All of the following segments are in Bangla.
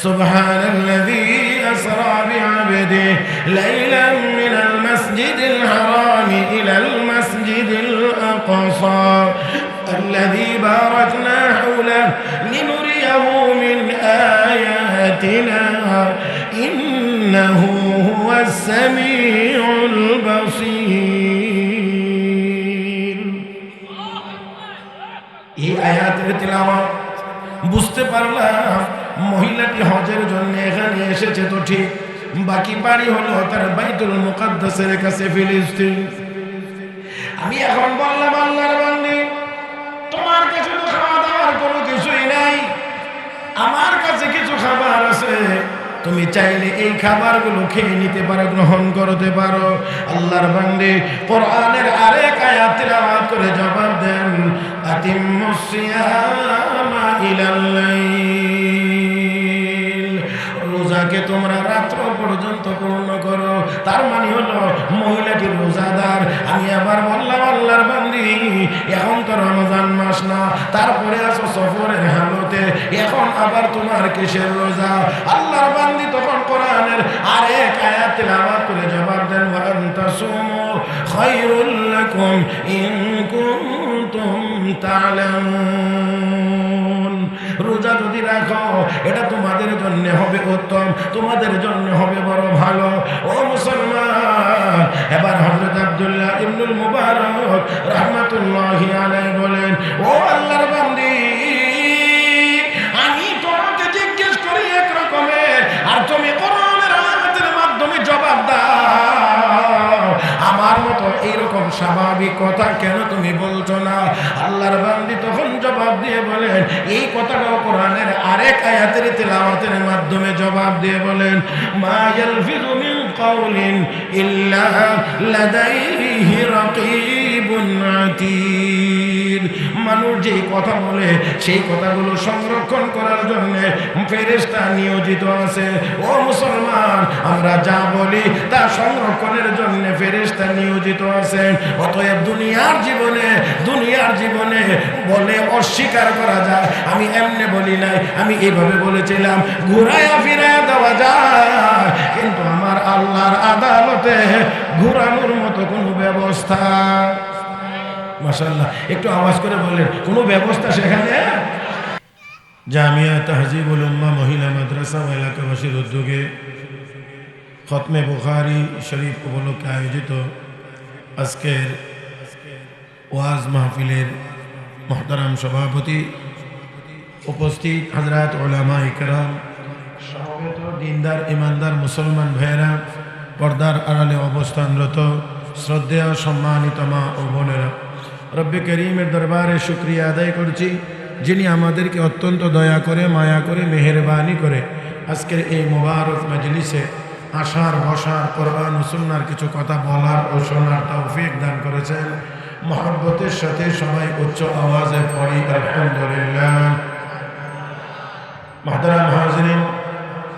সুবহানাল্লাযী আসরা বিআবদিহি লাইলাম মিনাল মাসজিদিল হারামি ইলাল মাসজিদিল আকসা الذي باركنا حوله لنريه من آياتنا إنه هو السميع البصير এই আয়াতের তিলাওয়াত বুঝতে পারলাম মহিলাটি হজের জন্য এখানে এসেছে তো ঠিক, বাকি বাড়ি হলো তার বাইতুল মুকাদ্দাসের কাছে ফিলিস্তিন। আমি এখন বললাম আল্লাহর বান্দী, তোমার কাছে তো খাওয়া দাওয়ার কোনো কিছুই নাই, আমার কাছে কিছু খাবার আছে, তুমি চাইলে এই খাবারগুলো খেয়ে নিতে পারো, গ্রহণ করতে পারো। আল্লাহর বান্দী কোরআনের আরেক আয়াত তিলাওয়াত করে জবাব দেন, আতিম্মুস সিয়ামা ইলাল লাইল, রোজাকে তোমরা রাত্র পর্যন্ত পূর্ণ করো। তার মানে হলো মহিলাটি রোজাদার। আমি আবার বললাম আল্লাহর বান্দী, এখন তো রমজান মাস না, তারপরে আছো সফরের হালতে, এখন আবার তোমার কিসের রোজা? আল্লাহর বান্দী তখন কোরআনের আরেক আয়াত তিলাওয়াত করে জবাব দেন, ওয়া আনতাসুমু খায়রুল লাকুম ইন কুনতুম তা'লামুন, রোজা যদি রাখো এটা তোমাদের জন্য হবে উত্তম, তোমাদের জন্য হবে বড় ভালো। ও মুসলমান, এবার হযরত আব্দুল্লাহ ইবনুল মুবারক রাহমাতুল্লাহি আলাইহি বলেন, ও আল্লাহর বান্দী, আমি তোমাকে জিজ্ঞেস করি এক রকমের, আর তুমি কোরআনের আয়াতের মাধ্যমে জবাব দাও, আমার মতো এইরকম স্বাভাবিক কথা কেন তুমি বলছো না? আল্লাহর বান্দী তখন জবাব দিয়ে বলেন, এই কথাটাও কোরআনের আরেক আয়াতের তিলাওয়াতের মাধ্যমে জবাব দিয়ে বলেন, মা ইয়ালফিযু মিন কাওলিন ইল্লা লাদাইহি রাকীবুন আতীদ, মানুষ যেই কথা বলে সেই কথাগুলো সংরক্ষণ করার জন্য ফেরেশতা নিয়োজিত আছে। ও মুসলমান, আমরা যা বলি তা সংরক্ষণের জন্য ফেরেশতা নিয়োজিত আছে। অতএব দুনিয়ার জীবনে বলে অস্বীকার করা যায়, আমি এমনি বলি নাই, আমি এইভাবে বলেছিলাম, ঘুরাইয়া ফিরাইয়া দেওয়া যায়, কিন্তু আমার আল্লাহর আদালতে ঘুরানোর মতো কোনো ব্যবস্থা, মাশাআল্লাহ একটু আওয়াজ করে বলেন, কোনো ব্যবস্থা সেখানে? জামিয়া তাহজিবুল উম্মাহ মহিলা মাদ্রাসা ও এলাকাবাসীর উদ্যোগে খতমে বুখারী শরীফ উপলক্ষে আয়োজিত আজকের ওয়াজ মাহফিলের মুহতারাম সভাপতি, উপস্থিত হযরত উলামা ইকরাম, সমবেত দিনদার ইমানদার মুসলমান ভাইয়েরা, পর্দার আড়ালে অবস্থানরত শ্রদ্ধেয় সম্মানিত মা ও বোনেরা, রব্বে করিমের দরবারে শুকরিয়া আদায় করছি, যিনি আমাদেরকে অত্যন্ত দয়া করে, মায়া করে, মেহেরবানি করে আজকের এই মুবারক মজলিসে আসার, বসার, কোরআন ও সুন্নাহর কিছু কথা বলার ও শোনার তৌফিক দান করেছেন। মহব্বতের সাথে সবাই উচ্চ আওয়াজে পড়ি আলহামদুলিল্লাহ। মুহতারাম হাজিরিন,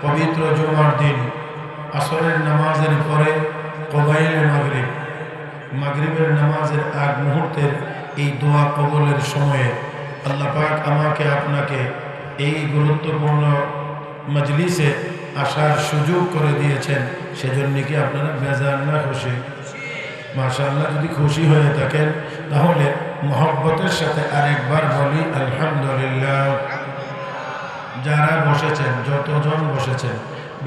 পবিত্র জুমার দিন আসরের নামাজের পরে কবাইলে মাগরিবের নামাজের আগ মুহূর্তের এই দোয়া কবুলের সময়ে আল্লাহ পাক আমাকে আপনাকে এই গুরুত্বপূর্ণ মজলিসে আসার সুযোগ করে দিয়েছেন, সেজন্য কি আপনারা বেজার না খুশি? মাশাআল্লাহ, যদি খুশি হয়ে থাকেন তাহলে মহব্বতের সাথে আরেকবার বলি আলহামদুলিল্লাহ। যারা বসেছেন, যতজন বসেছেন,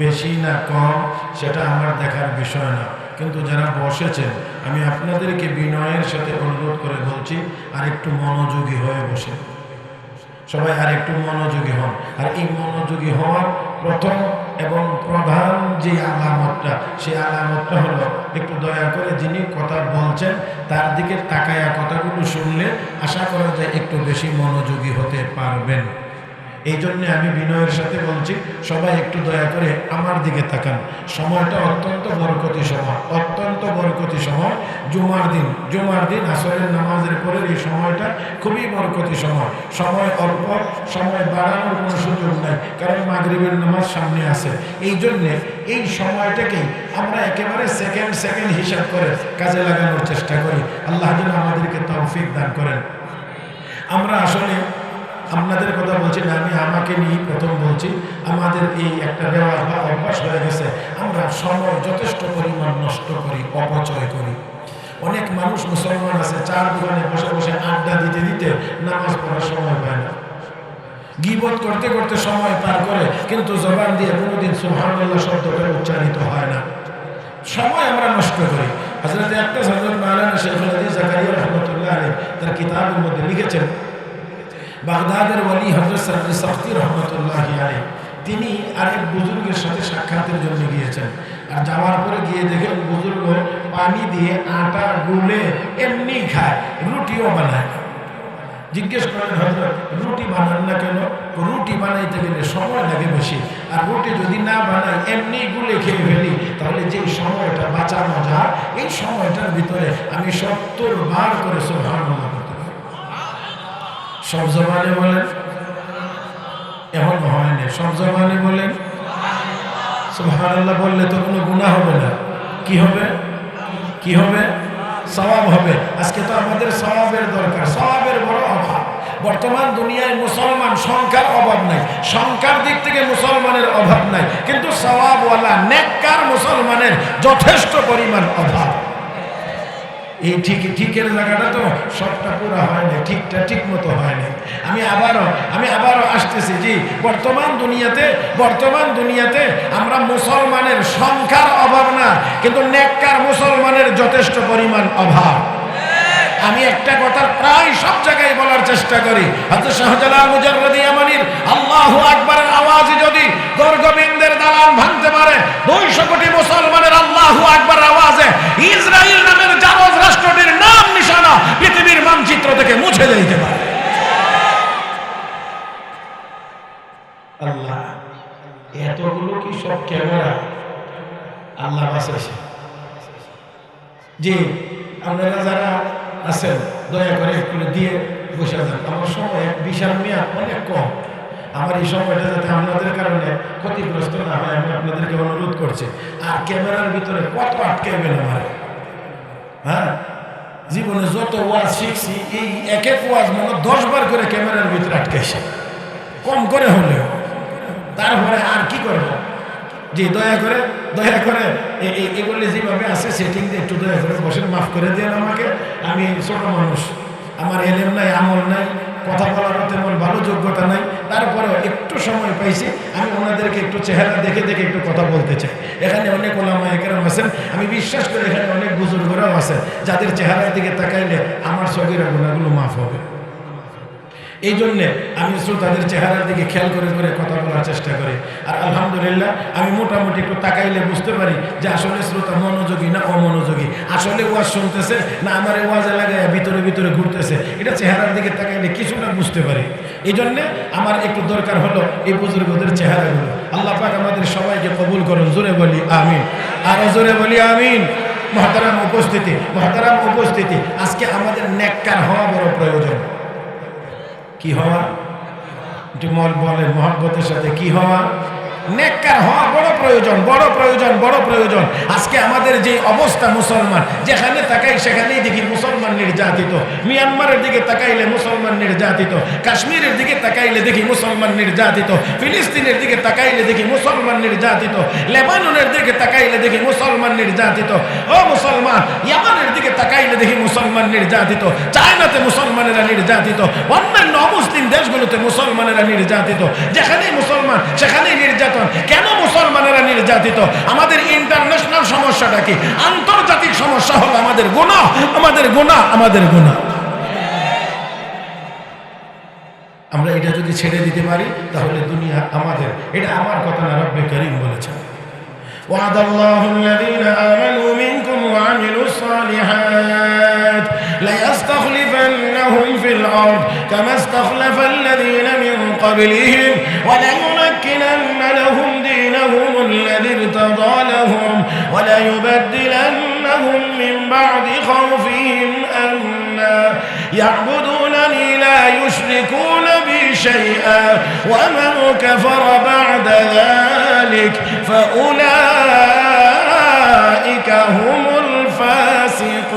বেশি না কম সেটা আমার দেখার বিষয় না, কিন্তু যারা বসেছেন আমি আপনাদেরকে বিনয়ের সাথে অনুরোধ করে বলছি, আর একটু মনোযোগী হয়ে বসে, সবাই আর একটু মনোযোগী হন। আর এই মনোযোগী হওয়ার প্রথম এবং প্রধান যে আলামতটা, সেই আলামতটা হলো একটু দয়া করে যিনি কথা বলছেন তার দিকে তাকায়া কথাগুলো শুনলে আশা করা যায় একটু বেশি মনোযোগী হতে পারবেন। এই জন্যে আমি বিনয়ের সাথে বলছি, সবাই একটু দয়া করে আমার দিকে তাকান। সময়টা অত্যন্ত বরকতি সময়, অত্যন্ত বরকতি সময়। জুমার দিন আসরের নামাজের পরে এই সময়টা খুবই বরকতি সময়। সময় অল্প, সময় বাড়ানোর কোনো সুযোগ নাই, কারণ মাগরিবের নামাজ সামনে আছে। এই জন্যে এই সময়টাকেই আমরা একেবারে সেকেন্ড হিসাব করে কাজে লাগানোর চেষ্টা করি। আল্লাহ যেন আমাদেরকে তৌফিক দান করেন। আমরা আসলে আপনাদের কথা বলছি না, আমি আমাকে নিয়ে প্রথম বলছি। আমাদের এই একটা রেওয়াজ বা অভ্যাস হয়ে গেছে, আমরা সময় যথেষ্ট পরিমাণ নষ্ট করি, অপচয় করি। অনেক মানুষ মুসলমান আছে চার দোকানে বসে বসে আড্ডা দিতে দিতে নামাজ পড়ার সময় পায় না, গীবত করতে করতে সময় পার করে, কিন্তু জবান দিয়ে কোনোদিন সুবহানাল্লাহ শব্দটা উচ্চারিত হয় না। সময় আমরা নষ্ট করি। হযরত আকতাস হযরত মাওলানা শাইখুল হাদিস জাকারিয়া রাহমাতুল্লাহ আলাইহি তার কিতাবের মধ্যে লিখেছেন, বাগদাদের ওয়ালি হযরত সাদরি সাফতি রাহমাতুল্লাহ আলাইহি তিনি আরেক বুজুর্গের সাথে সাক্ষাতের জন্য গিয়েছেন। আর যাওয়ার পরে গিয়ে দেখেন বুজুর্গ পানি দিয়ে আটা গুলে এমনি খায়, রুটিও বানায়। জিজ্ঞেস করেন, হযরত রুটি বানান না কেন? রুটি বানাইতে গেলে সময় লাগে বেশি, আর রুটি যদি না বানাই এমনি গুলে খেয়ে ফেলি, তাহলে যে সময়টা বাঁচানো যায় এই সময়টার ভিতরে আমি 70 বার করে সুবহানাল্লাহ করতে পারি। সব জবানে বলেন, এখন হয় না, সব জবানে বলেন সুবহানাল্লাহ। বললে তো কোনো গুনাহ হবে না, কি হবে? কি হবে? সওয়াব হবে। আজকে তো আমাদের সওয়াবের দরকার, সওয়াবের বড় অভাব। বর্তমান দুনিয়ায় মুসলমান সংখ্যার অভাব নাই, সংখ্যার দিক থেকে মুসলমানের অভাব নাই, কিন্তু সওয়াবওয়ালা নেককার মুসলমানের যথেষ্ট পরিমাণ অভাব। এই ঠিকের জায়গাটা তো সবটা পুরা হয় না, ঠিকটা ঠিক মতো হয় না। আমি আবারও আসতেছি, জি, বর্তমান দুনিয়াতে আমরা মুসলমানের সংখ্যার অভাব না, কিন্তু নেককার মুসলমানের যথেষ্ট পরিমাণ অভাব। আমি একটা কথা প্রায় সব জায়গায় বলার চেষ্টা করি, হযরত শাহজালাল মুজাররদি ইয়ামানির আল্লাহু আকবারের আওয়াজে যদি গর্গবিন্দের দালান ভাঙতে পারে, 200 কোটি মুসলমানের আল্লাহু আকবারের আওয়াজে ইসরায়েল নামের জারজ রাষ্ট্রটির নাম নিশানা পৃথিবীর মানচিত্র থেকে মুছে যেতে পারে। আল্লাহ, এতগুলো কি সব ক্যামেরা? আল্লাহ বাঁচাইছে। জি, আপনারা যারা আছেন দয়া করে একটু দিয়ে বসে যান। আমার সময় বিশাল মেয়াদ অনেক কম, আমার এই সময়টা যাতে আপনাদের কারণে ক্ষতিগ্রস্ত না হয় আমি আপনাদেরকে অনুরোধ করছি। আর ক্যামেরার ভিতরে কত আটকাইবেন আমার? হ্যাঁ, জীবনে যত ওয়াজ শিখছি এই এক ওয়াজ মনে 10 বার করে ক্যামেরার ভিতরে আটকাইছে, কম করে হলেও। তারপরে আর কি করব? জি, দয়া করে এগুলি যেভাবে আছে সেটিং দিয়ে একটু দয়া করে বসেন, মাফ করে দেন আমাকে। আমি ছোট মানুষ, আমার এলেম নাই, আমল নাই, কথা বলার তেমন ভালো যোগ্যতা নাই, তারপরেও একটু সময় পাইছি, আমি ওনাদেরকে একটু চেহারা দেখে একটু কথা বলতে চাই। এখানে অনেক ওলামায়ে কেরাম আছেন, আমি বিশ্বাস করি এখানে অনেক বুজুর্গরাও আছেন যাদের চেহারার দিকে তাকাইলে আমার সগীরা গুনাহগুলো মাফ হবে। এই জন্যে আমি শ্রোতাদের চেহারার দিকে খেয়াল করে কথা বলার চেষ্টা করি। আর আলহামদুলিল্লাহ আমি মোটামুটি একটু তাকাইলে বুঝতে পারি যে আসলে শ্রোতা মনোযোগী না অমনোযোগী, আসলে ওয়াজ শুনতেছে না আমার ওয়াজে লাগায় ভিতরে ঘুরতেছে, এটা চেহারার দিকে তাকাইলে কিছুটা বুঝতে পারি। এই জন্যে আমার একটু দরকার হলো এই বুজুর্গদের চেহারাগুলো। আল্লাহ পাক আমাদের সবাইকে কবুল করুন, জোরে বলি আমিন, আরো জোরে বলি আমিন। মহতারাম উপস্থিতি, আজকে আমাদের নেককার হওয়া বড় প্রয়োজন। কি হওয়া? একটু বলেন মহব্বতের সাথে, কি হওয়া? নেককার হওয়া বড় প্রয়োজন। আজকে আমাদের যে অবস্থা, মুসলমান যেখানে তাকাই সেখানেই দেখি মুসলমান নির্যাতিত। মিয়ানমারের দিকে তাকাইলে মুসলমান নির্যাতিত, কাশ্মীরের দিকে তাকাইলে দেখি মুসলমান নির্যাতিত, ফিলিস্তিনের দিকে তাকাইলে দেখি মুসলমান নির্যাতিত, লেবাননের দিকে তাকাইলে দেখি মুসলমান নির্যাতিত। ও মুসলমান, ইয়ামানের দিকে তাকাইলে দেখি মুসলমান নির্যাতিত, চায়নাতে মুসলমানেরা নির্যাতিত, অন্যান্য অমুসলিম দেশগুলোতে মুসলমানেরা নির্যাতিত। যেখানেই মুসলমান সেখানেই নির্যাতন। কেন মুসলমানেরা নির্যাতিত? আমাদের ইন্টারন্যাশনাল সমস্যাটা কি? আন্তর্জাতিক সমস্যা হলো আমাদের গুনাহ। আমরা এটা যদি ছেড়ে দিতে পারি তাহলে দুনিয়া আমাদের। এটা আমার কথা না, রব্বে কারীম বলেছেন, وعد الله الذين آمنوا منكم وعملوا الصالحات ليستخلفنهم في الأرض كما استخلف الذين من قبلهم وليمكنن لهم دينهم الذي ارتضى لهم وليبدلنهم من بعد خوفهم أمنا يعبدونني لا يشركون بي شيئا ومن كفر بعد ذلك فأولئك هم الفاسقون।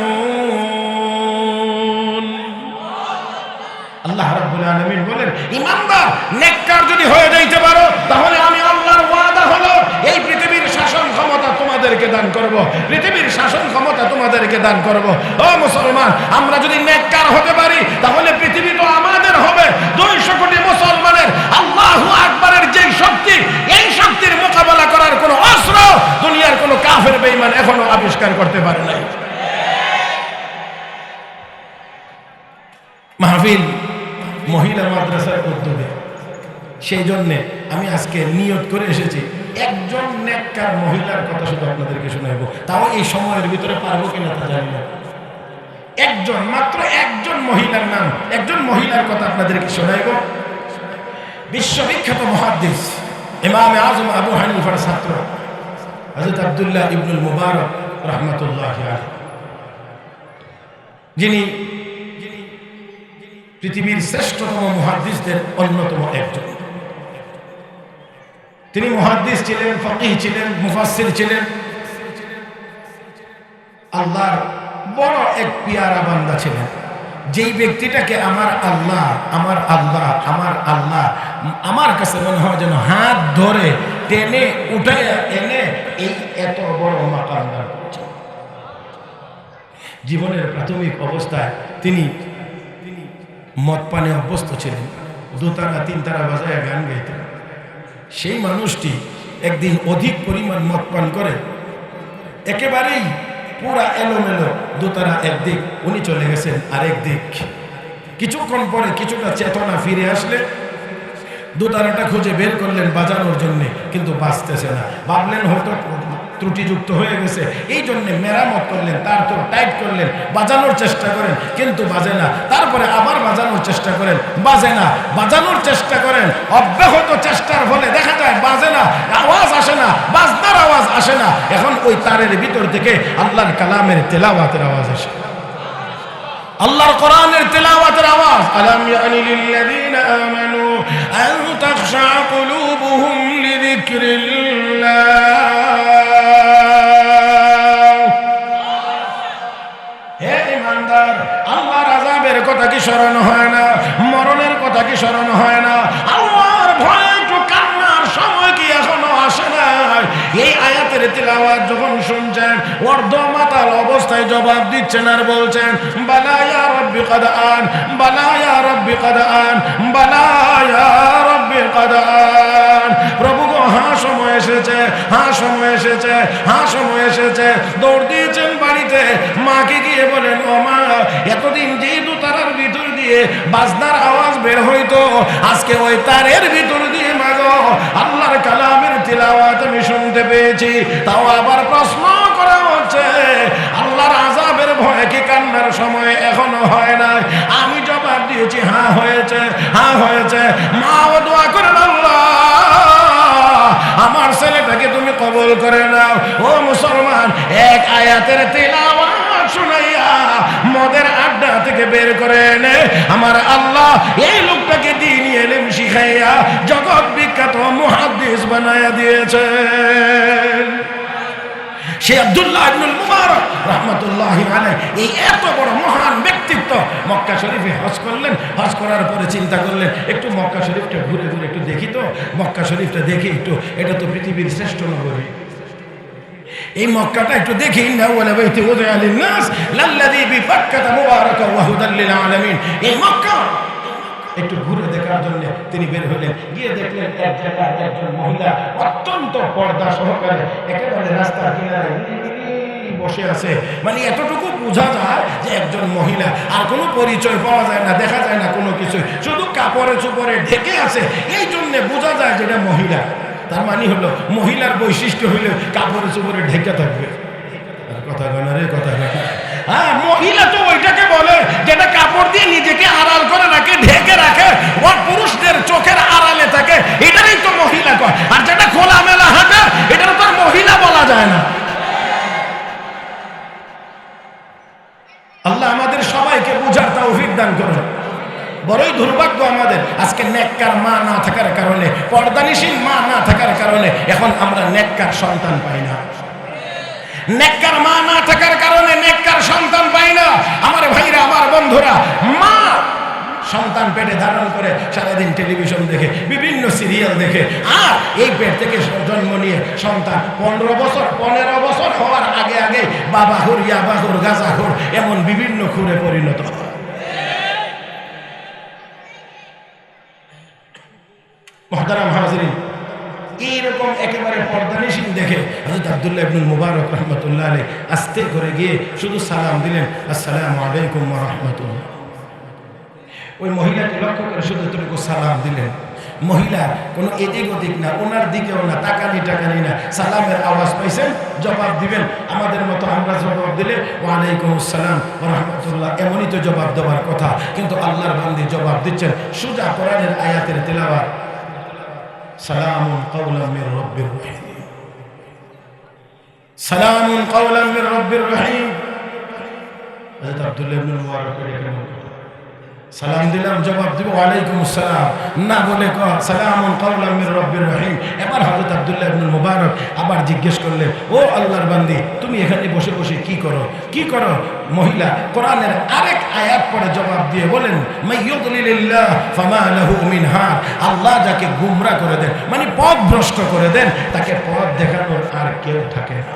আল্লাহ রাব্বুল রাব্বুল আলামিন বলেন, ইমানদার নেককার যদি হয়ে যাইতে পারো তাহলে আমি আল্লাহর ওয়াদা হলো এই পৃথিবীর শাসন ক্ষমতা তোমাদেরকে দান করব, পৃথিবীর শাসন ক্ষমতা তোমাদেরকে দান করব। ও মুসলমান, আমরা যদি নেককার হতে পারি তাহলে পৃথিবী তো আমাদের হবে। 200 কোটি মুসলমানের আল্লাহু আকবারের যে শক্তি, এই শক্তির মোকাবেলা করার কোনো অস্ত্র দুনিয়ার কোনো কাফের বেঈমান এখনো আবিষ্কার করতে পারে নাই। মাহফিল মহিলা মাদ্রাসার উদ্যোগে, সেই জন্য আমি আজকে নিয়ত করে এসেছি একজন নেককার মহিলার কথা শুধু আপনাদেরকে শোনাবো। তাও এই সময়ের ভিতরে পারবো কিনা তা জানি না। একজন, মাত্র একজন মহিলার নাম, একজন মহিলার কথা আপনাদেরকে শোনাইব। বিশ্ববিখ্যাত মুহাদ্দিস ইমামে আজম আবু হানিফার ছাত্র হযরত আব্দুল্লাহ ইবনুল মুবারক রাহমাতুল্লাহি আলাইহি, যিনি পৃথিবীর শ্রেষ্ঠতম মুহাদ্দিসদের অন্যতম একজন। তিনি মুহাদ্দিস ছিলেন, ফকিহ ছিলেন, মুফাসসির ছিলেন, আল্লাহর বড় এক পিয়ারা বান্দা ছিলেন। যেই ব্যক্তিটাকে আমার আল্লাহ আমার আল্লাহ আমার আল্লাহ আমার কাছে মনে হয় যেন হাত ধরে টেনে উঠাইয়া এনে এই এত বড় মাকাম দান করেছেন। জীবনের প্রাথমিক অবস্থায় তিনি মদ পানে অভ্যস্ত ছিলেন, 2 তারা 3 তারা বাজায় গান গাইতেন। সেই মানুষটি একদিন অধিক পরিমাণ মদ পান করে একেবারেই পুরা এলোমেলো, 2 তারা একদিক, উনি চলে গেছেন আরেক দিক। কিছুক্ষণ পরে কিছুটা চেতনা ফিরে আসলে 2 তারাটা খুঁজে বের করলেন বাজানোর জন্য, কিন্তু বাঁচতেছে না। ভাবলেন হয়তো ত্রুটিযুক্ত হয়ে গেছে, এই জন্য মেরামত করলেন, তার তো টাইট করলেন, বাজানোর চেষ্টা করেন, কিন্তু বাজে না। তারপরে আবার বাজানোর চেষ্টা করেন, বাজে না। বাজানোর চেষ্টা করেন, অব্যাহত চেষ্টার ফলে দেখা যায় বাজে না, আওয়াজ আসে না, বাজনার আওয়াজ আসে না। এখন ওই তারের ভিতর থেকে আল্লাহর কালামের তেলাওয়াতের আওয়াজ আসে, আল্লাহর কোরআনের তেলাওয়াতের আওয়াজ। আলাম ইয়ানি লিল্লাযীনা আমানু আন তাখশা কুলুবুহুম লিযিকরিল্লাহ। হে ঈমানদার, আল্লাহর আযাবের কথা কি স্মরণ হয় না? মরণের কথা কি স্মরণ হয় না? আল্লাহর ভয়ে একটু কান্নার সময় কি এখনো আসে না? এই আয়াতের তিলাওয়াত যখন শুনছেন, অর্ধমাতাল অবস্থায় জবাব দিচ্ছেন আর বলছেন, বালা ইয়া রাব্বি কাদ আন, বালা ইয়া রাব্বি কাদ আন, বালা ইয়া রাব্বি কাদ আন। প্রভু গো, হ্যাঁ সময় এসেছে, হ্যাঁ সময় এসেছে, হ্যাঁ সময় এসেছে। দৌড় দিয়েছেন বাড়িতে, মাকে গিয়ে বলেন, ও মা, এতদিন যেই 2 তারার ভিতর দিয়ে বাজনার আওয়াজ বের হইতো, আজকে ওই তারের ভিতর দিয়ে মাগো আল্লাহর কালামের তিলাওয়াত আমি শুনতে পেয়েছি। তাও আবার প্রশ্ন করা হচ্ছে, আল্লাহর আযাবের ভয়ে কি কান্নার সময় এখনো হয় না? আমি জবাব দিয়েছি, হ্যাঁ হয়েছে, হ্যাঁ হয়েছে। মাও দোয়া করেন, আল্লাহ আমার ছেলেটাকে তুমি কবুল করে নাও। ও মুসলমান, এক আয়াতের তিলাওয়াত শুনাইয়া মদের আড্ডা থেকে বের করে এনে আমার আল্লাহ এই লোকটাকে দ্বীনি ইলম শিখাইয়া জগৎ বিখ্যাত মুহাদ্দিস বানায়া দিয়েছেন। সে আব্দুল্লাহ ইবনুল মুবারক রাহমাতুল্লাহি আলাইহি, এই এত বড় মহান ব্যক্তিত্ব মক্কা শরীফে হজ করলেন। হজ করার পরে চিন্তা করলেন, একটু মক্কা শরীফটা ঘুরে ঘুরে একটু দেখি তো, মক্কা শরীফটা দেখি একটু, এটা তো পৃথিবীর শ্রেষ্ঠ নগরী, এই মক্কাটা একটু দেখি। ইন্নাওয়ালা বাইতি উযিআ লিন-নাস লাল্লাযী বিবাক্কাতা মুবারাকান ওয়া হুদাল লিল আলামিন। এই মক্কা একটু ঘুরে দেখার জন্য তিনি বের হলেন। গিয়ে দেখলেন এক জায়গায় একজন মহিলা অত্যন্ত পর্দা সহকারে একেবারে রাস্তার কিনারে বসে আছে। মানে এতটুকু বোঝা যায় যে একজন মহিলা, আর কোনো পরিচয় পাওয়া যায় না, দেখা যায় না কোনো কিছু, শুধু কাপড়ে চোপড়ে ঢেকে আছে, এই জন্য বোঝা যায় যেটা মহিলা। তার মানে হলো মহিলার বৈশিষ্ট্য হইলে কাপড়ে চোপড়ে ঢেকে থাকবে। কথা বলে রে, কথা বলে। হ্যাঁ, মহিলা তো ওইটাকে বলে যেটা কাপড় দিয়ে নিজেকে আড়াল করে রাখে, ঢেকে রাখে, ওর পুরুষদের চোখের আড়ালে থাকে, এটারই তো মহিলা কয়। আর যেটা খোলামেলা হাঁটে, এটার তো আর মহিলা বলা যায় না। আল্লাহ আমাদের সবাইকে বুঝার তৌফিক দান করুন। বড়ই দুর্ভাগ্য আমাদের, আজকে নেককার মা না থাকার কারণে, পর্দানিশীল মা না থাকার কারণে এখন আমরা নেককার সন্তান পাই না। নেককার মা না থাকার কারণে নেককার সন্তান পাই না। আমার ভাইরা, আমার বন্ধুরা, মা সন্তান পেটে ধারণ করে সারাদিন টেলিভিশন দেখে, বিভিন্ন সিরিয়াল দেখে, আর এই পেট থেকে জন্ম নিয়ে সন্তান 15 বছর হওয়ার আগে আগে বাবাহুর, ইয়াবাহুর, গাঁজাখোর এমন বিভিন্ন খুরে পরিণত হয়। মুহতারাম হাজিরিন, এইরকম একেবারে পর্দানিশীন দেখে হযরত আব্দুল্লাহ ইবনুল মুবারক রাহমাতুল্লাহ আলাইহি আস্তে করে গিয়ে শুধু সালাম দিলেন, আসসালামু আলাইকুম ওয়া রাহমাতুল্লাহ। ওই মহিলাকে লক্ষ্য করে শুধু এতটুকু সালাম দিলেন। মহিলা কোনো এদিক ওদিক না, ওনার দিকেও না, তাকানি টাকানি না, সালামের আওয়াজ পাইছেন, জবাব দিবেন। আমাদের মতো আমরা জবাব দিলে ওয়ালাইকুম আসসালাম ওয়া রাহমাতুল্লাহ এমনই তো জবাব দেওয়ার কথা, কিন্তু আল্লাহর বান্দী জবাব দিচ্ছেন সোজা কোরআনের আয়াতের তেলাওয়াত, সালামুন কাওলাম মির রাব্বির রহিম, সালামুন কাওলাম মির রাব্বির রহিম। হযরত আব্দুল্লাহ ইবনে মুবারক সালাম দিলাম, জবাব দিব ওয়ালাইকুম আসসালাম, না বলে সালামুন কাওলাম মির রাব্বির রহিম। এবার হযরত আব্দুল্লাহ ইবনে মুবারক আবার জিজ্ঞেস করলেন, ও আল্লাহর বান্দী, তুমি এখানে বসে বসে কি করো, কি করো? মহিলা কোরআনের আরেক আয়াত পড়ে জবাব দিয়ে বলেন, মাইয়ুদলিলিল্লাহ ফামা লাহু মিন হাদ, আল্লাহ যাকে গুমরা করে দেন, মানে পথ ভ্রষ্ট করে দেন, তাকে পথ দেখানোর আর কেউ থাকে না।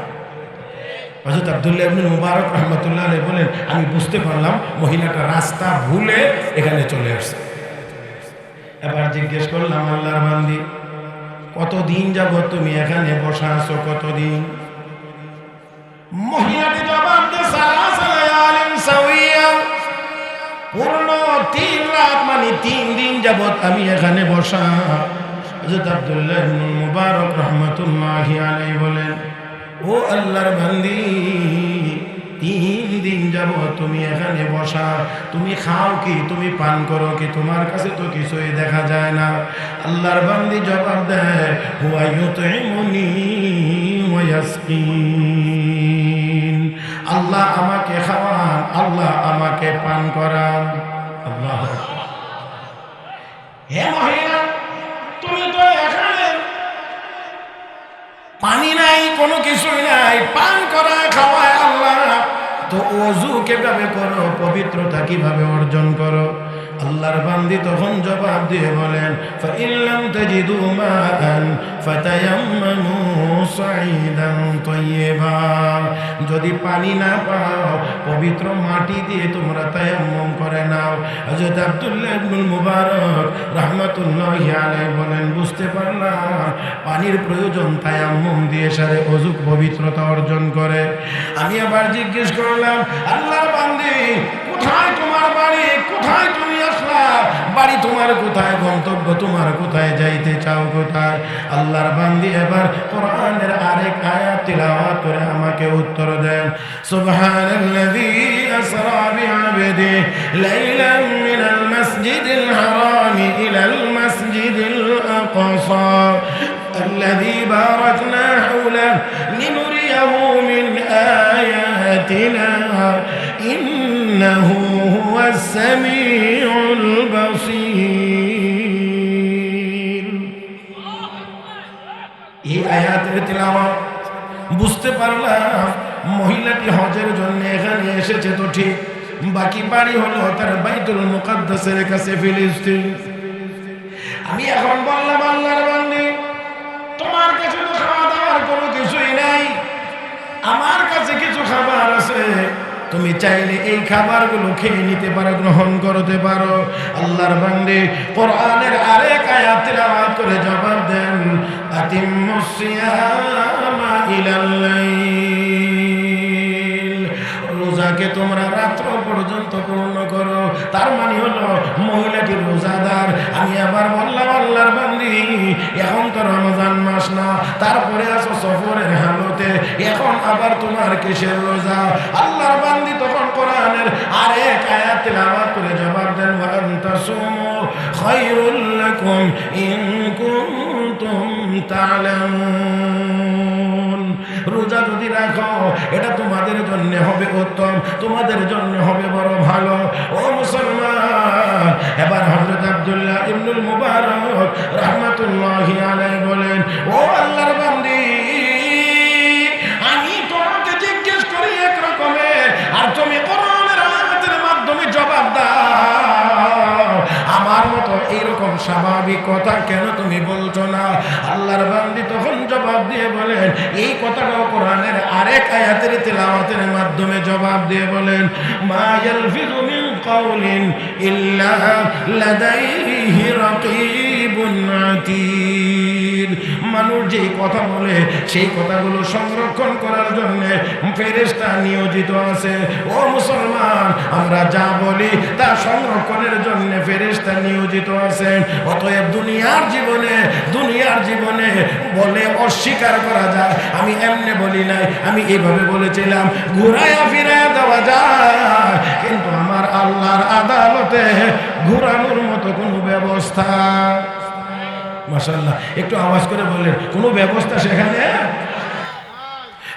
হযরত আব্দুল্লাহ ইবনে মুবারক রাহমাতুল্লাহ আলাইহি বলেন, আমি বুঝতে পারলাম মহিলাটা রাস্তা ভুলে এখানে চলে আসছে। এবার জিজ্ঞেস করলাম, আল্লাহর বান্দী, কতদিন যাবত তুমি এখানে বসা আছো, কতদিন? মহিলাটি জবাব দিয়ে পূর্ণ 3 রাত, মানে 3 দিন যাবত আমি এখানে বসা। হযরত আব্দুল্লাহ ইবনে মুবারক রাহমাতুল্লাহি আলাইহি বলেন, ও আল্লাহর বান্দী, 3 দিন যাব তুমি এখানে বসা, তুমি খাও কি, তুমি পান করো কি, তোমার কাছে তো কিছুই দেখা যায় না। আল্লাহর বান্দী জবাব দেয়, হুয়া ইউতইমুনি ওয়া ইয়াসকিন, আল্লাহ আমাকে খাওয়ান, আল্লাহ আমাকে পান করান। আল্লাহু আকবার। হে মহিলা, তুমি তো এখানে পানি নাই, কোনো কিছুই নাই, পান করা খাওয়ায় আল্লাহ, তো ওযু কিভাবে করো, পবিত্রতা কিভাবে অর্জন করো? আল্লাহর বান্দী তখন জবাব দিয়ে বলেন, ফাইন লাম তাজিদু মাআন ফাতায়াম্মামু সাঈদান তাইয়্যিবা, যদি পানি না পাও পবিত্র মাটি দিয়ে তোমরা তায়াম্মুম করে নাও। হযরত আব্দুল্লাহ ইবনুল মুবারক রাহমাতুল্লাহি আলাইহি বলেন, বুঝতে পারলাম পানির প্রয়োজন তায়াম্মুম দিয়ে সারে ওযু পবিত্রতা অর্জন করে। আমি আবার জিজ্ঞেস করলাম, আল্লাহর বান্দী, কোথায় তোমার বাড়ি, কোথায় তুমি আসলা, বাড়ি তোমার কোথায়, গন্তব্য তোমার কোথায়, যাইতে চাও কোথায়? আল্লাহর বান্দী এবার কোরআনের আরেক আয়াত তিলাওয়াত করে আমাকে উত্তর দেন, সুবহানাল্লাযী আসরা বিআবদিহি লাইলাম মিনাল মাসজিদিল হারামি ইলাল মাসজিদিল আকসা الذي باركنا حوله لنريه من آياتنا إنه هو السميع البصير। এই আয়াতের তিলাওয়াত বুঝতে পারলাম মহিলাটি হজের জন্য এখানে এসেছে তো ঠিক, বাকি বাড়ি হলো তার বাইতুল মুকাদ্দাসের কাছে ফিলিস্তিন। আমি এখন বললাম, আল্লাহর বান্দী, তোমার কাছে তো খাওয়া দাওয়ার কোনো কিছুই নাই, আমার কাছে কিছু খাবার আছে, তুমি চাইলে এই খাবারগুলো খেয়ে নিতে পারো, গ্রহণ করতে পারো। আল্লাহর বান্দী কোরআনের আরেক আয়াত তিলাওয়াত করে জবাব দেন, আতিম্মুস সিয়ামা ইলাল লাইল, রোজাকে তোমরা রাত্র পর্যন্ত পূর্ণ করো। তার মানে হলো মহিলাটি রোজাদার। আমি আবার বললাম, আল্লাহর বান্দী, এখন তো রমজান মাস না, তারপরে আছো সফরের হালতে, এখন আবার তোমার কিসের রোজা? আল্লাহর বান্দী তখন কোরআনের আরেক আয়াত তিলাওয়াত করে জবাব দেন, ওয়া আনতাসুমু খায়রুল লাকুম ইন কুনতুম তা'লামুন, রোজা যদি রাখো এটা তোমাদের জন্য হবে উত্তম, তোমাদের জন্য হবে বড় ভালো। ও মুসলমান, এবার হযরত আব্দুল্লাহ ইবনুল মুবারক রাহমাতুল্লাহি আলাইহি বলেন, ও আল্লাহর বান্দী, আমি তোমাকে জিজ্ঞেস করি এক রকমের, আর তুমি কোরআনের আয়াতের মাধ্যমে জবাব দাও। রকম স্বাভাবিক কথা কেন তুমি বলছো না? আল্লাহর বান্দী তখন জবাব দিয়ে বলেন, এই কথাটাও কোরআনের আরেক আয়াতের তিলাওয়াতের মাধ্যমে জবাব দিয়ে বলেন, মা ইয়ালফিযু মিন কাউলিন ইল্লা লাদাইহি রাকীবুন আতীদ। মানুষ যেই কথা বলে সেই কথাগুলো সংরক্ষণ করার জন্য ফেরেশতা নিয়োজিত আছে। ও মুসলমান, আমরা যা বলি তা সংরক্ষণের জন্য ফেরেশতা নিয়োজিত আছে। অতএব দুনিয়ার জীবনে বলে অস্বীকার করা যায়, আমি এমনি বলি নাই, আমি এইভাবে বলেছিলাম, ঘুরাইয়া ফিরাইয়া দেওয়া যায়, কিন্তু আমার আল্লাহর আদালতে ঘুরানোর মতো কোনো ব্যবস্থা, মাশাআল্লাহ একটু আওয়াজ করে বললেন, কোনো ব্যবস্থা সেখানে।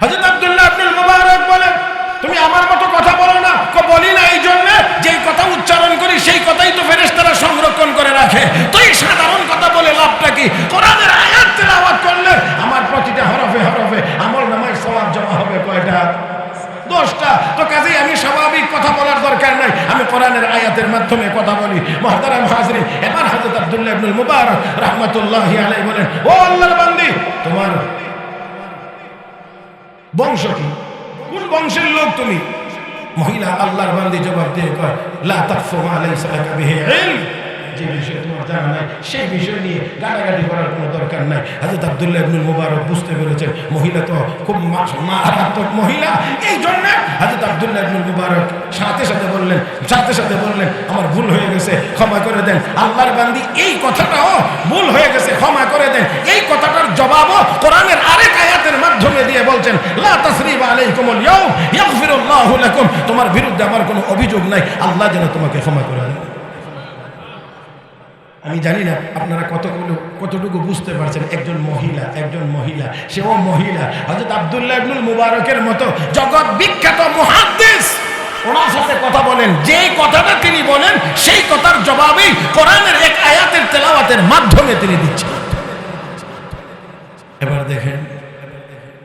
হযরত আব্দুল্লাহ ইবনে মুবারক বলেন, তুমি আমার মতো কথা বলো না। বলি না এই জন্য যেই কথা উচ্চারণ করি সেই কথাই তো ফেরেশতারা সংরক্ষণ করে রাখে। তো এই সাধারণ কথা বলে লাভটা কি? কোরআনের আয়াত তেলাওয়াত করলে আমার প্রতিটা হরফে হরফে আমলনামায় সওয়াব জমা হবে কয়টা? 10টা। তো কাজেই আমি স্বাভাবিক কথা বলার দরকার নাই, আমি কোরআনের আয়াতের মাধ্যমে কথা বলি। মুহতারাম হাজরিন, এবার হযরত আব্দুল্লাহ ইবনে মুবারক রাহমাতুল্লাহি আলাইহি বলেন, ও আল্লাহর বান্দী, তোমার বংশ কি? কোন বংশের লোক তুমি? মহিলা আল্লাহর বান্দী জবাব দিয়ে কয়, লা তাকফু মা লাইসা লাকা বিহি ইলম। যে বিষয় তোমার জানা নাই সেই বিষয় নিয়ে গালাগালি করার কোনো দরকার নাই। হযরত আব্দুল্লাহ ইবনে মুবারক বুঝতে পেরেছেন মহিলা তো খুব মারাত্মক মহিলা, এই জন্য হযরত আব্দুল্লাহ ইবনে মুবারক সাথে সাথে বললেন, আমার ভুল হয়ে গেছে, ক্ষমা করে দেন। আল্লাহর বান্দী এই কথাটাও ভুল হয়ে গেছে, ক্ষমা করে দেন। এই কথাটার জবাবও কোরআনের আরেক আয়াতের মাধ্যমে দিয়ে বলছেন, লা তাসরিবা আলাইকুমুল ইয়াউম ইয়াগফিরুল্লাহু লাকুম। তোমার বিরুদ্ধে আমার কোনো অভিযোগ নাই, আল্লাহ যেন তোমাকে ক্ষমা করে দেন। আমি জানি না আপনারা কতটুকু বুঝতে পারছেন। একজন মহিলা, সেও মহিলা, হযরত আব্দুল্লাহ ইবনে মুবারকের মতো জগৎ বিখ্যাত মুহাদ্দিস, ওনার সাথে কথা বলেন, যে কথাটা তিনি বলেন সেই কথার জবাবেই কোরআনের এক আয়াতের তেলাওয়াতের মাধ্যমে তিনি দিচ্ছেন। এবার দেখেন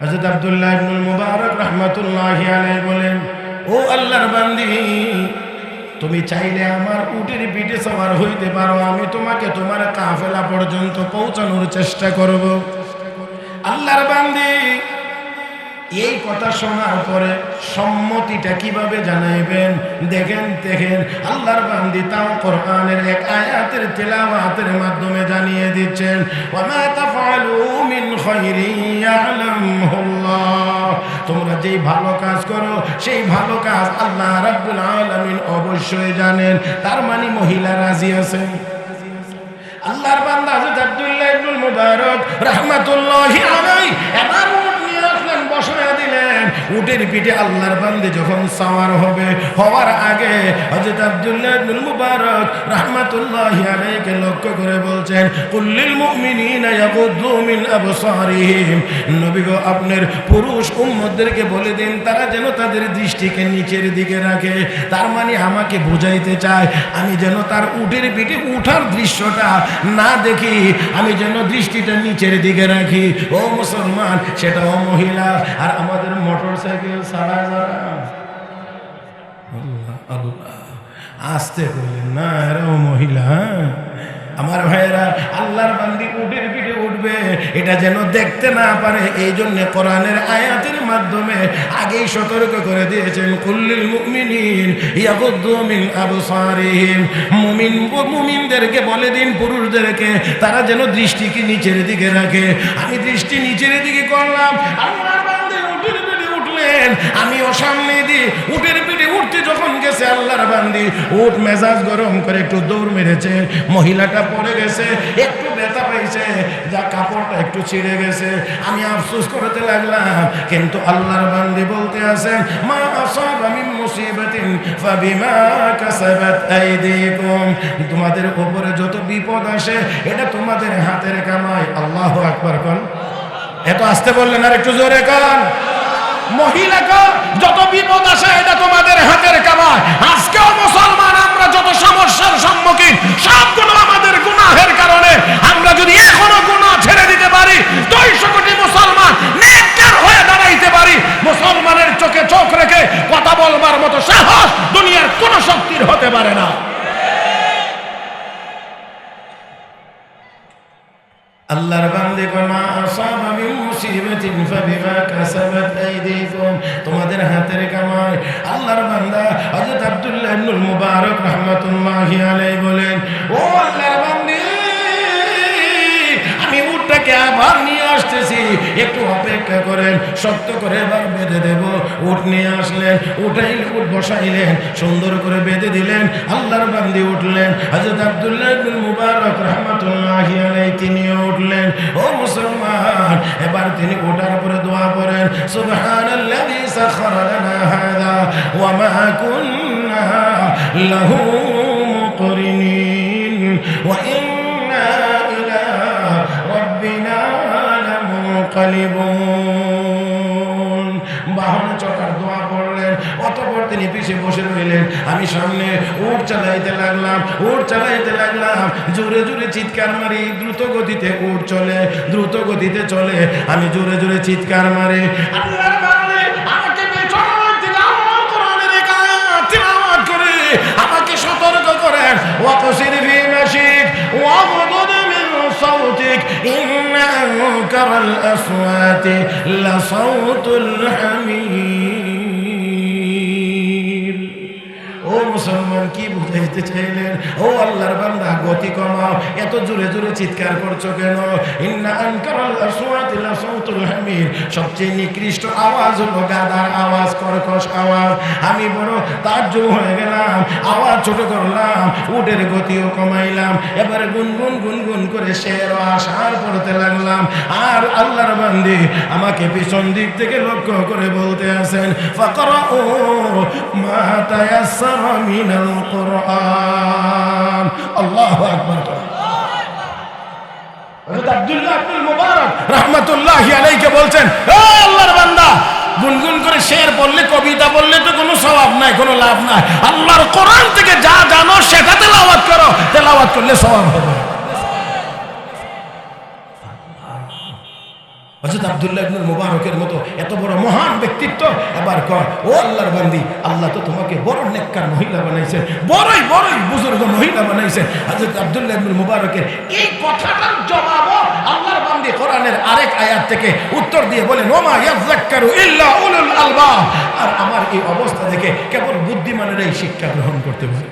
হযরত আব্দুল্লাহ ইবনে মুবারক রাহমাতুল্লাহি আলাইহি বলেন, ও আল্লাহর বান্দী, তুমি চাইলে আমার উটের পিঠে সওয়ার হইতে পারো, আমি তোমাকে তোমার কাফেলা পর্যন্ত পৌঁছানোর চেষ্টা করব। আল্লাহর বান্দী এই কথা শোনার পরে সম্মতিটা কিভাবে জানাইবেন? দেখেন আল্লাহর বান্দী তাও কোরআনের এক আয়াতের তেলাওয়াতের মাধ্যমে জানিয়ে দিচ্ছেন, ওয়া মা তাফআলু মিন খায়রিন ইয়ালামুহুল্লাহ। তোমরা যেই ভালো কাজ করো সেই ভালো কাজ আল্লাহ রাব্বুল আলামিন অবশ্যই জানেন। তার মানে মহিলা রাজি আছেন। আল্লাহর বান্দা হযরত আব্দুল্লাহ ইবনে মুবারক রাহমাতুল্লাহি আলাইহি এবার বসায়া দিলেন উটের পিঠে। আল্লাহর বান্দী যখন সাওয়ার হওয়ার আগে হযরত আব্দুল্লাহ ইবনে মুবারক রাহমাতুল্লাহি আলাইহি লক্ষ্য করে বলছেন, কুল্লিল মুমিনিনা ইয়াগুদ্দু মিন আবসারিহিম। নবী গো, আপনার পুরুষ উম্মতদেরকে বলে দিন তারা যেন তাদের দৃষ্টিকে নিচের দিকে রাখে। তার মানে আমাকে বোঝাইতে চায় আমি যেন তার উটের পিঠে উঠার দৃশ্যটা না দেখি, আমি যেন দৃষ্টিটা নিচের দিকে রাখি। ও মুসলমান, সেটাও মহিলা। আর আমাদের মোটর সাইকেল ছাড়া যারা, আল্লাহ আসতে করলেন না, এরাও মহিলা। আমার ভাইয়েরা, আল্লাহর বান্দী উটের পিঠে উঠবে এটা যেন দেখতে না পারে, এই জন্য কোরআনের আয়াতের মাধ্যমে আগেই সতর্ক করে দিয়েছেন, কুল্লিল মুমিনিন ইয়াগুদ্দু মিন আবসারিহিম। মুমিনদেরকে বলে দিন, পুরুষদেরকে, তারা যেন দৃষ্টিকে নিচের দিকে রাখে। আমি দৃষ্টি নিচের দিকে করলাম, আল্লাহর বান্দী উটের পিঠে উঠলেন, আমিও সামনে দিয়ে উটের পিঠে উঠতে যখন গেছে আল্লাহর বান্দী উট মেজাজ গরম করে একটু দৌড় মেরেছে। মহিলাটা পড়ে গেছে, একটু ব্যথা পাইছে, যা কাপড়টা একটু ছিঁড়ে গেছে। আমি আফসোস করতে লাগলাম, কিন্তু আল্লাহর বান্দী বলতে আছেন, মা আসাবা মিন মুসিবাতিন ফাবিমা কাসাবাত আইদিকুম। তোমাদের উপরে যত বিপদ আসে এটা তোমাদের হাতের কামাই। আল্লাহু আকবার কোন। এত আসতে বললেন, আর একটু জোরে কোন। মহিলাকে যত বিপদ আসে এটা তোমাদের হাতের কামাই। আজকেও মুসলমান আমরা যত সমস্যার সম্মুখীন সবগুলো আমাদের গুনাহের কারণে। আমরা যদি এখনো গুনাহ ছেড়ে দিতে পারি, 200 কোটি মুসলমান নেককার হয়ে দাঁড়াইতে পারি। মুসলমানের চোখে চোখ রেখে কথা বলবার মতো সাহস দুনিয়ার কোন শক্তির হতে পারে না। আল্লাহর বান্দে মা আসাবা মিন মুসিবাতিন ফাবিমা কাসাবাত আইদিকুম, তোমাদের হাতের কামাই। আল্লাহর বান্দা হযরত আব্দুল্লাহ ইবনুল মুবারক রাহমাতুল্লাহি আলাইহি বলেন, ও আল্লাহর বান্দে, আমি উটটাকে আবার নিয়ে আসতেছি, একটু অপেক্ষা করেন, শক্ত করে এবার বেঁধে দেব। উট নিয়ে আসলেন, উট বসাইলেন, সুন্দর করে বেঁধে দিলেন। আল্লাহর বান্দি উঠলেন, হযরত আব্দুল্লাহ ইবনুল মুবারক রাহমাতুল্লাহি আলাইহি তিনিও উঠলেন। ও মুসলমান, এবার তিনি ওঠার পরে দোয়া করেন, সুবহানাল্লাযী সাখারা লানা হাযা ওয়া মা কুন্না লাহু মুকরিনিন ওয়া ইন্না ইলা রাব্বিনা লামুনকালিবুন। বাহনে চড়ার দোয়া পড়লেন, অতঃপর তিনি পিছে বসে রইলেন। আমি সামনে উট চালাইতে লাগলাম, উট চালাইতে লাগলাম, জোরে জোরে চিৎকার মারি। দ্রুত গতিতে উট চলে, দ্রুত গতিতে চলে, আমি জোরে জোরে চিৎকার মারি, আল্লাহর বান্দে আমাকে পেছনে তিলাওয়াত কোরআনের আয়াত তিলাওয়াত করে আমাকে সতর্ক করেন। ওয়াকসির ফি মাশিক ওয়াগদুদ মিন সাউতিক ইন্না আনকারাল আসওয়াতি লাসাউতুল হামির। ও মুসলমান, কি বুঝাইতে চাইলেন? ও আল্লাহর বান্দা, গতি কমাও, এত জোরে জোরে চিৎকার করছো কেন? ইন্না আনকারাল আসওয়াতি লাসাউতুল হামির, সবচেয়ে নিকৃষ্ট আওয়াজ হলো গাধার আওয়াজ, কর্কশ আওয়াজ। আমি বড় তাজ্জুব হয়ে গেলাম, আওয়াজ ছোট করলাম, উটের গতিও কমাইলাম। এবারে গুনগুন গুনগুন করে শের ও আশার পড়তে লাগলাম। আর আল্লাহর বান্দি আমাকে পিছন দিক থেকে লক্ষ্য করে বলতে আছেন, ফাকরাউ মা তায়াসসারা মিনাল কুরআন। আল্লাহু আকবার। হযরত আব্দুল্লাহ ইবনুল মুবারক রাহমাতুল্লাহি আলাইহি বলছেন, ও আল্লাহর বান্দা, গুনগুন করে শের বললে, কবিতা বললে তো কোনো সওয়াব নাই, কোনো লাভ নাই। আল্লাহর কোরআন থেকে যা জানো সেটা তেলাওয়াত করো, তেলাওয়াত করলে সওয়াব হবে। হযরত আব্দুল্লাহ ইবনুল মুবারকের মতো এত বড় মহান ব্যক্তিত্ব। এবার কর, ও আল্লাহর বান্দি, আল্লাহ তো তোমাকে বড় নেককার মহিলা বানাইছেন, বড়ই বড়ই বুজুর্গ মহিলা বানাইছেন। হযরত আব্দুল্লাহ ইবনুল মুবারকের এই কথাটার জবাবও আল্লাহর বান্দি কোরআনের আরেক আয়াত থেকে উত্তর দিয়ে বলেন, ওমা ইয়াযাক্কারু ইল্লা উলুল আলবাব। আর আমার এই অবস্থা দেখে কেবল বুদ্ধিমানেরাই শিক্ষা গ্রহণ করতে পারে।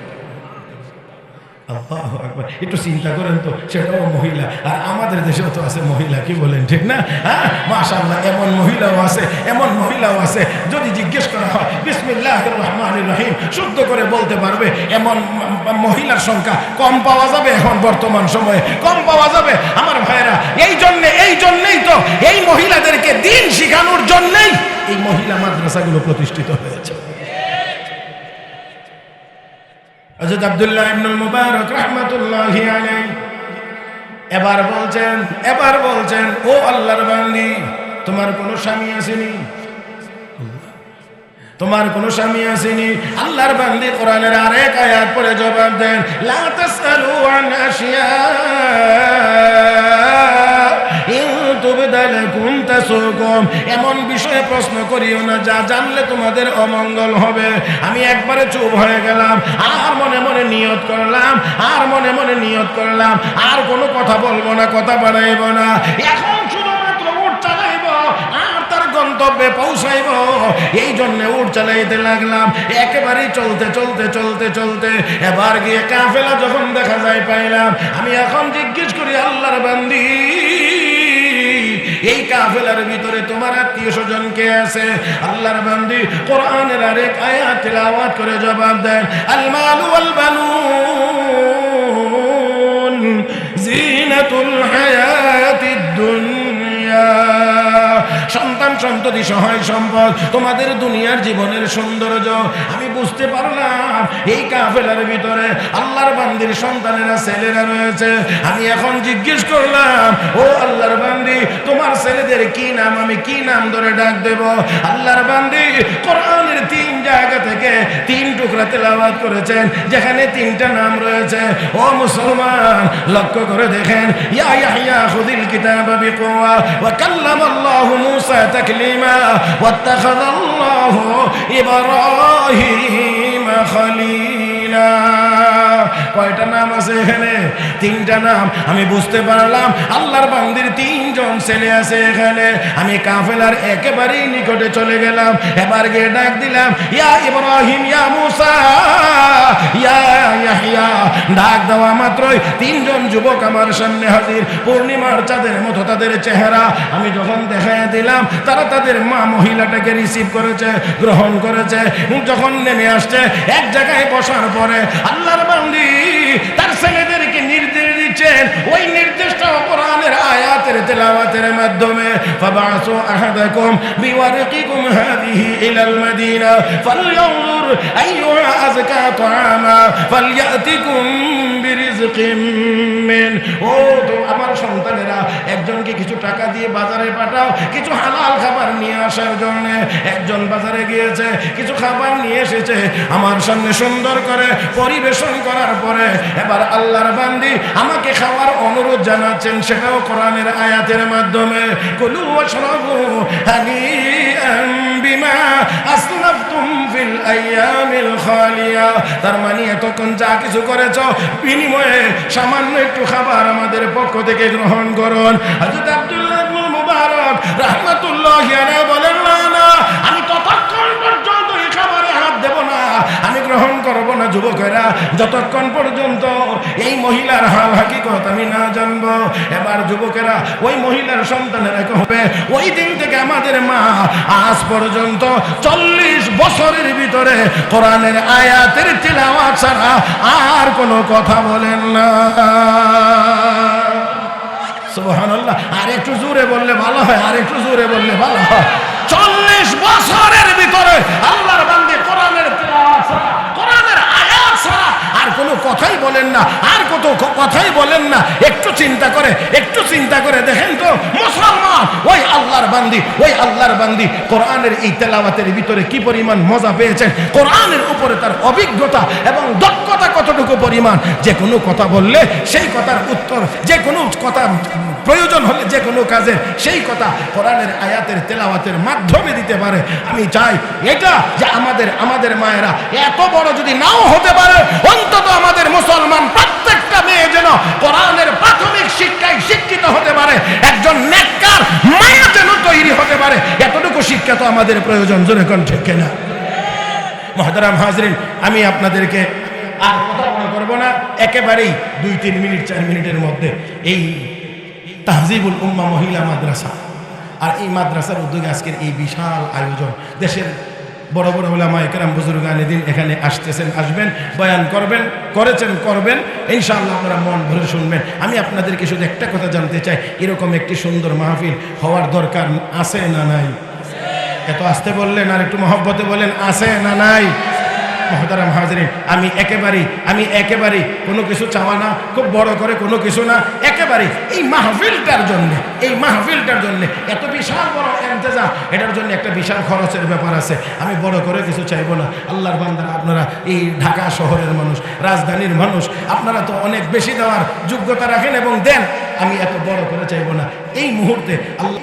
আল্লাহু আকবার। একটু চিন্তা করেন তো, সেটাও মহিলা, আর আমাদের দেশেও তো আছে মহিলা, কি বলেন, ঠিক না? হ্যাঁ, মাশাআল্লাহ, এমন মহিলাও আছে, এমন মহিলাও আছে, যদি জিজ্ঞেস করা হয় বিসমিল্লাহির রহমানির রহিম শুদ্ধ করে বলতে পারবে, এমন মহিলার সংখ্যা কম পাওয়া যাবে। এখন বর্তমান সময়ে কম পাওয়া যাবে। আমার ভাইয়েরা, এই জন্যেই তো এই মহিলাদেরকে দ্বীন শিখানোর জন্যই এই মহিলা মাদ্রাসাগুলো প্রতিষ্ঠিত হয়েছে। হযরত আব্দুল্লাহ ইবনুল মুবারক রাহমাতুল্লাহি আলাইহি এবার বলছেন, ও আল্লাহর বান্দি, তোমার কোনো স্বামী আসেনি? তোমার কোনো স্বামী আসেনি? আল্লাহর বান্দি কোরআনের আরেক আয়াত পড়ে জবাব দেন, লা তাসআলু আন আশিয়া এমন বিষয়ে প্রশ্ন করিও না যা জানলে তোমাদের অমঙ্গল হবে। আমি একবারে চুপ হয়ে গেলাম, আর মনে মনে নিয়ত করলাম আর কোনো কথা বলবো না, কথা বাড়াইব না। এখন শুধুমাত্র উট চালাইব আর তার গন্তব্যে পৌঁছাইব, এই জন্য উট চালাইতে লাগলাম। একেবারেই চলতে এবার গিয়ে কাফেলা যখন দেখা যায় পাইলাম। আমি এখন জিজ্ঞেস করি, আল্লাহর বান্দি, এই কাফেলার ভিতরে তোমার আত্মীয় স্বজন কে আছে? আল্লাহর বান্দি কোরআনের আরেক আয়াত তিলাওয়াত করে জবাব দেন, আল মালু ওয়াল বানুন জিনাতুল হায়াতিদ দুনিয়া। সন্তান সন্ততি সহায় সম্পদ তোমাদের দুনিয়ার জীবনের সৌন্দর্য। আমি বুঝতে পারলাম এই কাফেলার ভিতরে আল্লাহর বান্দির সন্তানেরা, ছেলেরা রয়েছে। আমি এখন জিজ্ঞেস করলাম, ও আল্লাহর বান্দি, তোমার ছেলেদের কি নাম? আমি কি নাম ধরে ডাক দেব? আল্লাহর বান্দি কোরআনের 3 জায়গা থেকে 3 টুকরা তেলাওয়াত করেছেন, যেখানে 3টা নাম রয়েছে। ও মুসলমান, লক্ষ্য করে দেখেন, ইয়া ইয়াহইয়া খুযিল কিতাবা বিকুওয়া ওয়া কাল্লামাল্লাহু মুসা তাকলিমা ওয়াত্তাখাযাল্লাহু ইব্রাহিমা খলিলা। কয়টা নাম আছে এখানে? 3টা নাম। আমি বুঝতে পারলাম আল্লাহর বান্দির 3 জন ছেলে আছে এখানে। আমি কাফেলার একেবারেই নিকটে চলে গেলাম। এবার গিয়ে ডাক দিলাম, ইয়া ইব্রাহিম, ইয়া মুসা, ইয়া ইয়াহইয়া। ডাক দেওয়া মাত্রই 3 জন যুবক আমার সামনে হাজির। পূর্ণিমার চাঁদের মতো তাদের চেহারা। আমি যখন দেখায় দিলাম, তারা তাদের মা মহিলাটাকে রিসিভ করেছে, গ্রহণ করেছে। যখন নেমে আসছে এক জায়গায় বসার পরে আল্লাহর বান্দি তার ছেলেদেরকে নির্দেশ দিচ্ছেন। ওই নির্দেশটা কোরআনের আয়াতের তেলাওয়াতের মাধ্যমে, ফাবাসু আহাদাকুম বিওয়ারকিকুম হাদিহি ইলাল মাদিনা ফালইয়ানজুর আইয়ুহা আযকা তাআমা ফালইয়াতিকুম বিরিজকিম মিন। ও তো আমার সন্তানেরা, একজনকে কিছু টাকা দিয়ে বাজারে পাঠাও কিছু হালাল খাবার নিয়ে আসার জন্য। একজন বাজারে গিয়েছে, কিছু খাবার নিয়ে এসেছে, আমার সামনে সুন্দর করে পরিবেশন করার পরে এবার আল্লাহর বান্দি আমাকে খাওয়ার অনুরোধ জানাচ্ছেন, সেটাও কোরআনের আয়াতের মাধ্যমে। কুলু ওয়াশরাবু হানিআন বিমা আসলাফতুম ফিল আইয়ামিল খালিয়া। তার মানে এতক্ষণ যা কিছু করেছো বিনিময়ে সামান্য একটু খাবার আমাদের পক্ষ থেকে গ্রহণ করুন। হযরত আব্দুল্লাহ ইবনে মুবারক রাহমাতুল্লাহি আলাইহি বলেন, না, আমি ততক্ষণ পর্যন্ত এই খাবারে হাত দেব না, আমি গ্রহণ করব না যুবকেরা, যতক্ষণ পর্যন্ত এই মহিলার হাল হাকিকত আমি না জানবো। এবার যুবকেরা, ওই মহিলার সন্তানেরা হবে, ওই দিন থেকে আমাদের মা আজ পর্যন্ত 40 বছরের ভিতরে কোরআনের আয়াতের তিলাওয়াত ছাড়া আর কোনো কথা বলেন না। সুবহানাল্লাহ। আর একটু জোরে বললে ভালো হয়, আর একটু জোরে বললে ভালো হয়। 40 বছরের ভিতরে আল্লাহর বান্দী কোরআনের তিলাওয়াত ছাড়া, কোরআনের আয়াত ছাড়া আর কোনো কথাই বলেন না, আর কত কথাই বলেন না। একটু চিন্তা করে দেখেন তো মুসলমান, ওই আল্লাহর বান্দী কোরআনের এই তেলাওয়াতের ভিতরে কি পরিমাণ মজা পেয়েছেন, কোরআনের উপরে তার অভিজ্ঞতা এবং দক্ষতা কতটুকু পরিমাণ। যে কোনো কথা বললে সেই কথার উত্তর, যে কোনো কথা প্রয়োজন হলে যে কোনো কাজে সেই কথা কোরআনের আয়াতের তেলাওয়াতের মাধ্যমে দিতে পারে। আমি চাই এটা যে আমাদের মায়েরা এত বড় যদি নাও হতে পারে, অন্তত আমাদের মুসলমান প্রত্যেকটা মেয়ে যেন কোরআনের প্রাথমিক শিক্ষায় শিক্ষিত হতে পারে, একজন নেককার মা যেন তৈরি হতে পারে। এতটুকু শিক্ষা তো আমাদের প্রয়োজন। জোরে কোন ঠিক কিনা? মুহতারাম হাজরিন, আমি আপনাদেরকে আর কথা বলবো না, একেবারেই 2-3 মিনিট 4 মিনিটের মধ্যে এই তাহজিবুল উম্মাহ মহিলা মাদ্রাসা, আর এই মাদ্রাসার উদ্যোগে আজকের এই বিশাল আয়োজন, দেশের বড় বড় উলামায়ে কেরাম বুজুর্গানে দিন এখানে আসতেছেন, আসবেন, বয়ান করবেন ইনশাআল্লাহ। আপনারা মন ভরে শুনবেন। আমি আপনাদেরকে শুধু একটা কথা জানতে চাই, এরকম একটি সুন্দর মাহফিল হওয়ার দরকার আছে না নাই? এত আসতে বললেন, আর একটু মহব্বতে বলেন, আছে না নাই? মুহতারাম হাজরিন, আমি একেবারেই কোনো কিছু চাওয়া না, খুব বড় করে কোনো কিছু না, একেবারে এই মাহফিলটার জন্য এত বিশাল বড় ইন্তজা, এটার জন্য একটা বিশাল খরচের ব্যাপার আছে। আমি বড় করে কিছু চাইবো না। আল্লাহর বান্দারা, আপনারা এই ঢাকা শহরের মানুষ, রাজধানীর মানুষ, আপনারা তো অনেক বেশি দেওয়ার যোগ্যতা রাখেন এবং দেন। আমি এত বড় করে চাইবো না এই মুহূর্তে। আল্লাহ